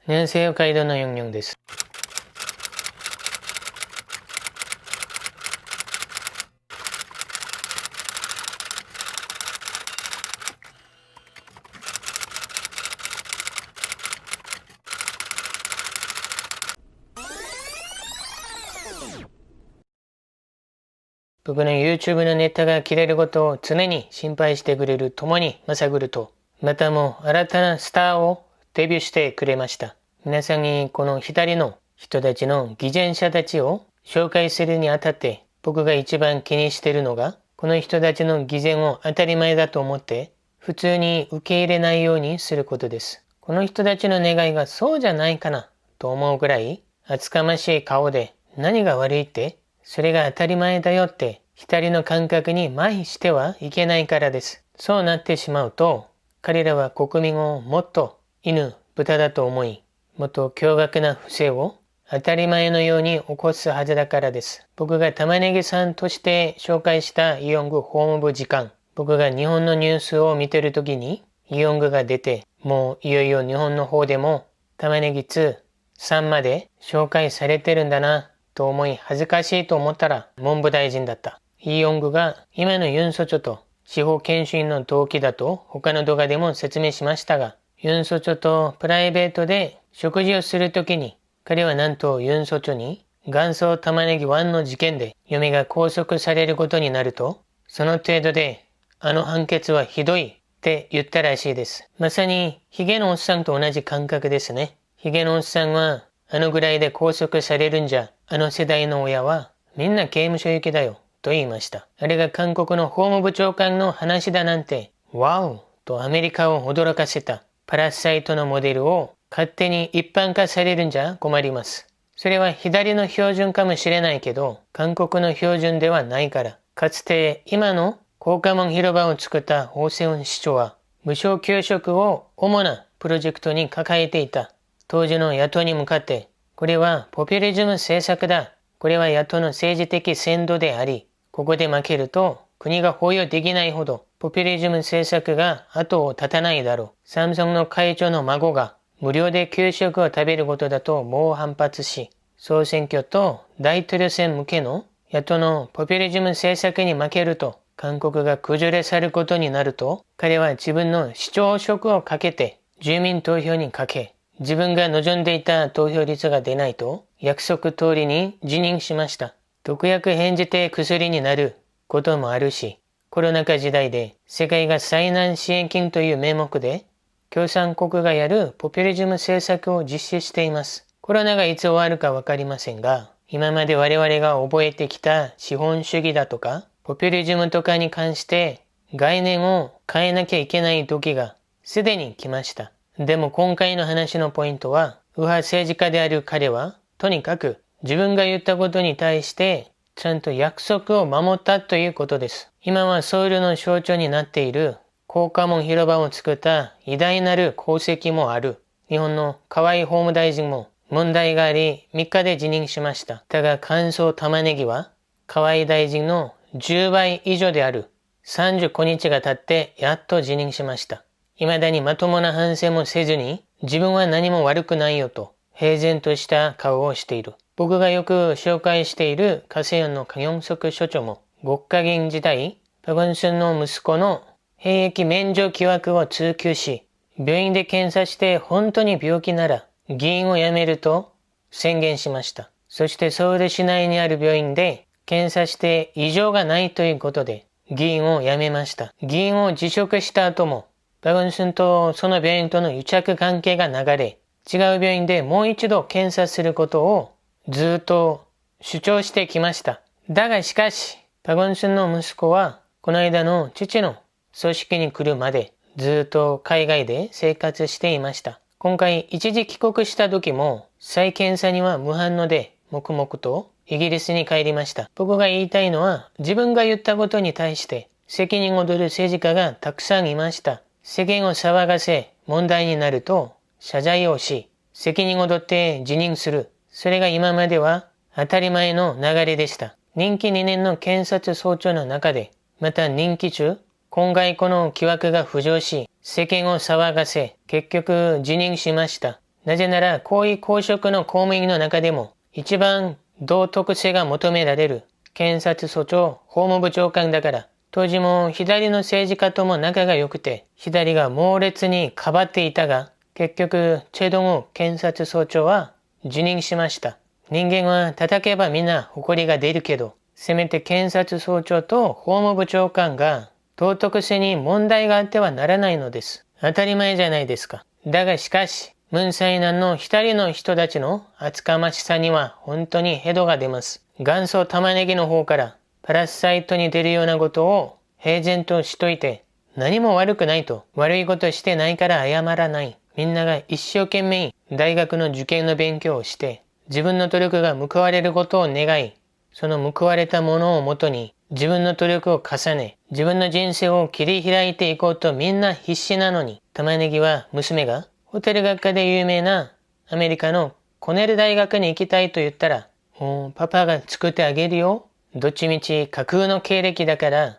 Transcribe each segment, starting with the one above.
안녕하세요. 가이드の영영です。僕の YouTube のネタが切れることを常に心配してくれる共にまさぐると、またも新たなスターをデビューしてくれました。皆さんにこの左の人たちの偽善者たちを紹介するにあたって僕が一番気にしているのが、この人たちの偽善を当たり前だと思って普通に受け入れないようにすることです。この人たちの願いがそうじゃないかなと思うぐらい厚かましい顔で何が悪いってそれが当たり前だよって光の感覚に麻痺してはいけないからです。そうなってしまうと彼らは国民をもっと犬、豚だと思いもっと凶悪な不正を当たり前のように起こすはずだからです。僕が玉ねぎさんとして紹介したイヨング法務部次官。僕が日本のニュースを見てるときにイヨングが出て、もういよいよ日本の方でも玉ねぎ2、3まで紹介されてるんだなと思い恥ずかしいと思ったら文部大臣だった。イヨングが今のユンソチョと司法研修員の動機だと他の動画でも説明しましたが、ユンソチョとプライベートで食事をするときに彼はなんとユンソチョに元祖玉ねぎ1の事件で嫁が拘束されることになると、その程度であの判決はひどいって言ったらしいです。まさにヒゲのおっさんと同じ感覚ですね。ヒゲのおっさんはあのぐらいで拘束されるんじゃ、あの世代の親はみんな刑務所行きだよと言いました。あれが韓国の法務部長官の話だなんて、ワオとアメリカを驚かせたパラサイトのモデルを勝手に一般化されるんじゃ困ります。それは左の標準かもしれないけど、韓国の標準ではないから。かつて今の光化門広場を作ったオセウン市長は、無償給食を主なプロジェクトに抱えていた。当時の野党に向かって、これはポピュリズム政策だ。これは野党の政治的先導であり、ここで負けると国が保有できないほどポピュリズム政策が後を絶たないだろう。サムソンの会長の孫が無料で給食を食べることだと猛反発し、総選挙と大統領選向けの野党のポピュリズム政策に負けると、韓国が崩れ去ることになると、彼は自分の市長職をかけて住民投票にかけ、自分が望んでいた投票率が出ないと約束通りに辞任しました。毒薬変じて薬になることもあるし、コロナ禍時代で世界が災難支援金という名目で共産国がやるポピュリズム政策を実施しています。コロナがいつ終わるかわかりませんが、今まで我々が覚えてきた資本主義だとか、ポピュリズムとかに関して概念を変えなきゃいけない時がすでに来ました。でも今回の話のポイントは、右派政治家である彼は、とにかく自分が言ったことに対してちゃんと約束を守ったということです。今はソウルの象徴になっている光化門広場を作った偉大なる功績もある。日本の河合法務大臣も問題があり3日で辞任しました。だが乾燥玉ねぎは河合大臣の10倍以上である35日が経ってやっと辞任しました。未だにまともな反省もせずに自分は何も悪くないよと平然とした顔をしている。僕がよく紹介しているカセヨンのカギョンソク所長も国家議員時代パゴンスンの息子の兵役免除疑惑を追及し、病院で検査して本当に病気なら議員を辞めると宣言しました。そしてソウル市内にある病院で検査して異常がないということで議員を辞めました。議員を辞職した後もパゴンスンとその病院との癒着関係が流れ、違う病院でもう一度検査することをずっと主張してきました。だがしかし、パゴンスンの息子はこの間の父の葬式に来るまでずっと海外で生活していました。今回一時帰国した時も再検査には無反応で黙々とイギリスに帰りました。僕が言いたいのは自分が言ったことに対して責任を取る政治家がたくさんいました。世間を騒がせ問題になると謝罪をし責任を取って辞任する。それが今までは当たり前の流れでした。任期2年の検察総長の中で、また任期中、今回この疑惑が浮上し、世間を騒がせ、結局辞任しました。なぜなら高位公職の公務員の中でも一番道徳性が求められる検察総長、法務部長官だから、当時も左の政治家とも仲が良くて、左が猛烈にかばっていたが、結局、チェドンウ検察総長は辞任しました。人間は叩けばみんな誇りが出るけど、せめて検察総長と法務部長官が道徳性に問題があってはならないのです。当たり前じゃないですか。だがしかし、ムンサイナンの一人の人たちの厚かましさには本当にヘドが出ます。元祖玉ねぎの方からパラサイトに出るようなことを平然としといて、何も悪くないと、悪いことしてないから謝らない。みんなが一生懸命大学の受験の勉強をして、自分の努力が報われることを願い、その報われたものをもとに自分の努力を重ね、自分の人生を切り開いていこうとみんな必死なのに、玉ねぎは娘がホテル学科で有名なアメリカのコネル大学に行きたいと言ったら、パパが作ってあげるよ。どっちみち架空の経歴だから、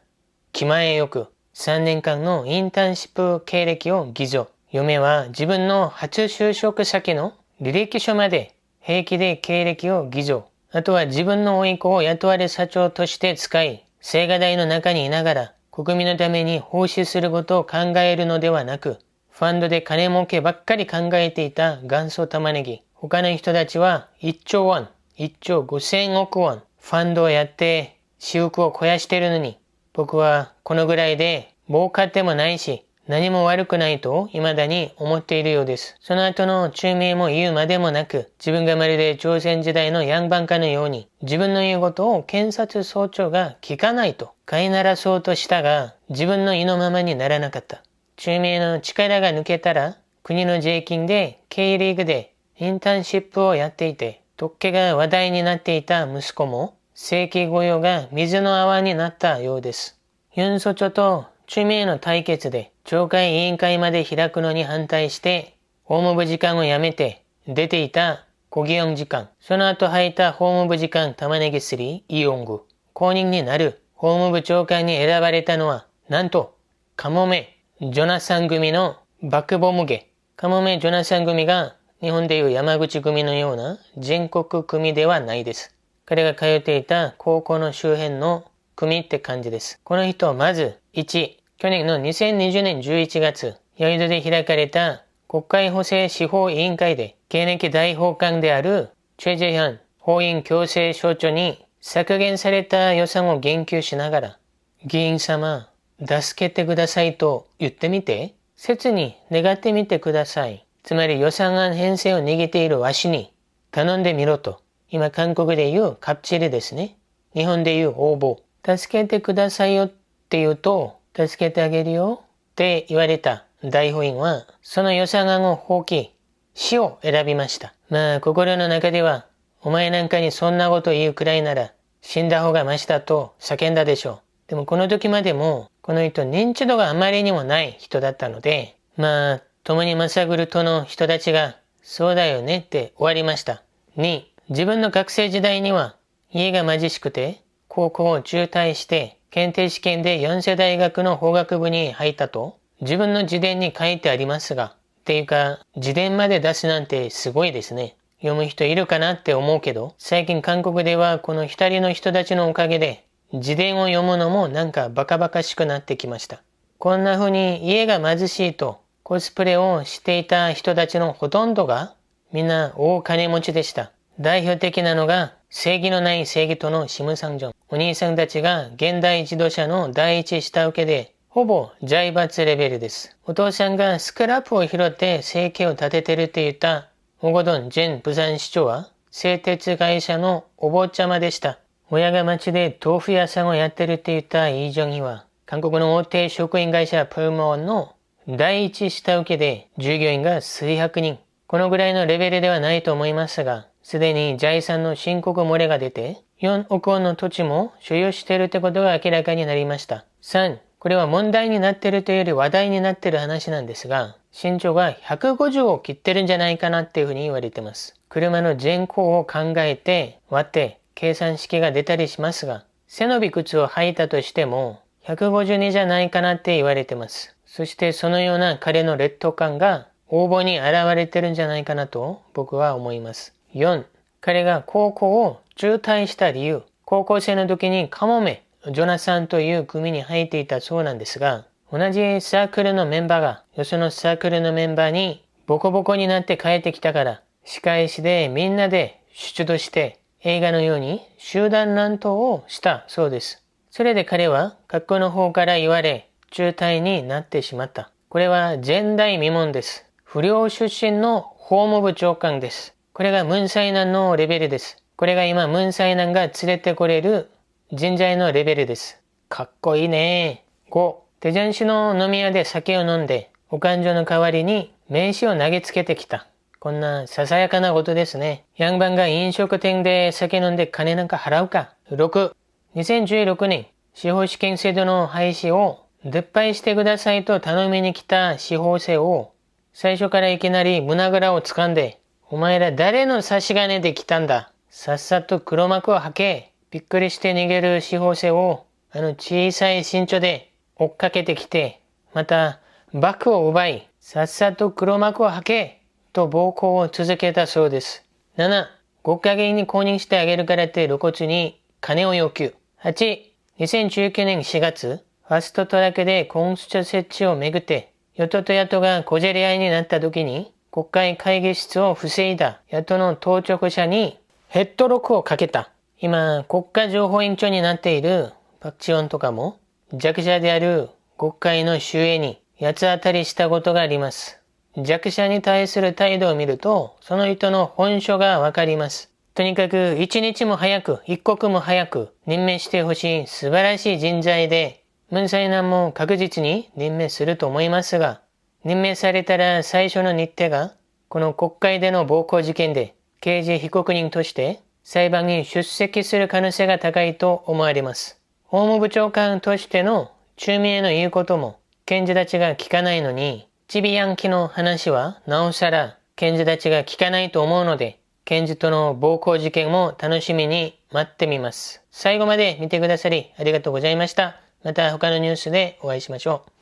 気前よく3年間のインターンシップ経歴を偽造。嫁は自分の初就職先の履歴書まで平気で経歴を偽造。あとは自分の甥っ子を雇われ社長として使い、青瓦台の中にいながら国民のために奉仕することを考えるのではなく、ファンドで金儲けばっかり考えていた元祖玉ねぎ。他の人たちは1兆ウォン、1兆5000億ウォン、ファンドをやって私欲を肥やしてるのに、僕はこのぐらいで儲かってもないし、何も悪くないと未だに思っているようです。その後の中名も言うまでもなく、自分がまるで朝鮮時代のヤンバンカのように、自分の言うことを検察総長が聞かないと飼いならそうとしたが、自分の意のままにならなかった。中名の力が抜けたら、国の税金で K リーグでインターンシップをやっていて、特権が話題になっていた息子も、正規御用が水の泡になったようです。ユン・ソチョと中名の対決で、懲戒委員会まで開くのに反対して、法務部次官を辞めて出ていたコギヨン次官、その後入った法務部次官玉ねぎ3イヨング、後任になる法務部長官に選ばれたのは、なんと、カモメ・ジョナサン組のバクボムゲ。カモメ・ジョナサン組が日本でいう山口組のような全国組ではないです。彼が通っていた高校の周辺の組って感じです。この人、まず、1、去年の2020年11月、ヤイドで開かれた国会補正司法委員会で、現役大法官であるチェジェヒャン法院強制省庁に削減された予算を言及しながら、議員様、助けてくださいと言ってみて、切に願ってみてください。つまり予算案編成を握っているわしに頼んでみろと。今韓国で言うカプチリですね。日本で言う応募。助けてくださいよって言うと、助けてあげるよって言われた大法院は、その予算案を放棄、死を選びました。まあ心の中では、お前なんかにそんなこと言うくらいなら、死んだ方がマシだと叫んだでしょう。でもこの時までも、この人認知度があまりにもない人だったので、まあ、共にまさぐるとの人たちが、そうだよねって終わりました。2、自分の学生時代には、家が貧しくて、高校を中退して、検定試験で4世大学の法学部に入ったと、自分の自伝に書いてありますが、っていうか、自伝まで出すなんてすごいですね。読む人いるかなって思うけど、最近韓国ではこの一人の人たちのおかげで、自伝を読むのもなんかバカバカしくなってきました。こんな風に家が貧しいとコスプレをしていた人たちのほとんどがみんな大金持ちでした。代表的なのが正義のない正義とのシム・サンジョン。お兄さんたちが現代自動車の第一下請けでほぼ財閥レベルです。お父さんがスクラップを拾って生計を立ててるって言ったオゴドン・ジェン・ブサン市長は製鉄会社のお坊ちゃまでした。親が町で豆腐屋さんをやってるって言ったイ・ジョンヒは韓国の大手食品会社プルモンの第一下請けで従業員が数百人。このぐらいのレベルではないと思いますが、すでに財産の申告漏れが出て、4億ウォンの土地も所有しているってことが明らかになりました。3、これは問題になっているというより話題になっている話なんですが、身長が150を切ってるんじゃないかなっていうふうに言われてます。車の全高を考えて割って計算式が出たりしますが、背伸び靴を履いたとしても152じゃないかなって言われてます。そしてそのような彼の劣等感が応募に現れてるんじゃないかなと僕は思います。4、彼が高校を中退した理由。高校生の時にカモメ、ジョナサンという組に入っていたそうなんですが、同じサークルのメンバーが、よそのサークルのメンバーにボコボコになって帰ってきたから、仕返しでみんなで出動して映画のように集団乱闘をしたそうです。それで彼は学校の方から言われ、中退になってしまった。これは前代未聞です。不良出身の法務部長官です。これがムンサイナンのレベルです。これが今ムンサイナンが連れてこれる人材のレベルです。かっこいいね。5、テジャン市の飲み屋で酒を飲んで、お勘定の代わりに名刺を投げつけてきた。こんなささやかなことですね。ヤンバンが飲食店で酒飲んで金なんか払うか。6、2016年、司法試験制度の廃止を撤廃してくださいと頼みに来た司法生を、最初からいきなり胸ぐらを掴んで、お前ら誰の差し金で来たんだ。さっさと黒幕を吐け。びっくりして逃げる司法生を、小さい身長で追っかけてきて、またバッグを奪い、さっさと黒幕を吐け。と暴行を続けたそうです。7、国家議員に公認してあげるからって露骨に金を要求。8、2019年4月、ファストトラックで公署設置をめぐって、与党と野党が小競り合いになった時に、国会会議室を防いだ野党の当直者にヘッドロックをかけた。今、国家情報委員長になっているパクチオンとかも、弱者である国会の周囲に八つ当たりしたことがあります。弱者に対する態度を見ると、その人の本性がわかります。とにかく一日も早く、一刻も早く任命してほしい素晴らしい人材で、ムンサイナンも確実に任命すると思いますが、任命されたら最初の日程が、この国会での暴行事件で刑事被告人として裁判に出席する可能性が高いと思われます。法務部長官としての中民への言うことも検事たちが聞かないのに、チビヤンキの話はなおさら検事たちが聞かないと思うので、検事との暴行事件も楽しみに待ってみます。最後まで見てくださりありがとうございました。また他のニュースでお会いしましょう。